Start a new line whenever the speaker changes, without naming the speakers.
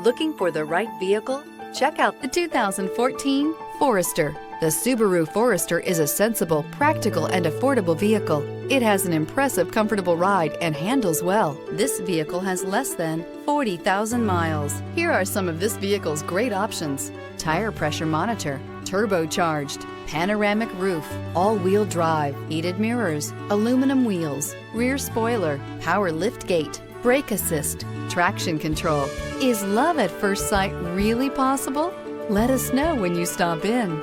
Looking for the right vehicle? Check out the 2014 Forester. The Subaru Forester is a sensible, practical, and affordable vehicle. It has an impressive, comfortable ride and handles well. This vehicle has less than 40,000 miles. Here are some of this vehicle's great options: tire pressure monitor, turbocharged, panoramic roof, all-wheel drive, heated mirrors, aluminum wheels, rear spoiler, power liftgate, brake assist, traction control. Is love at first sight really possible? Let us know when you stop in.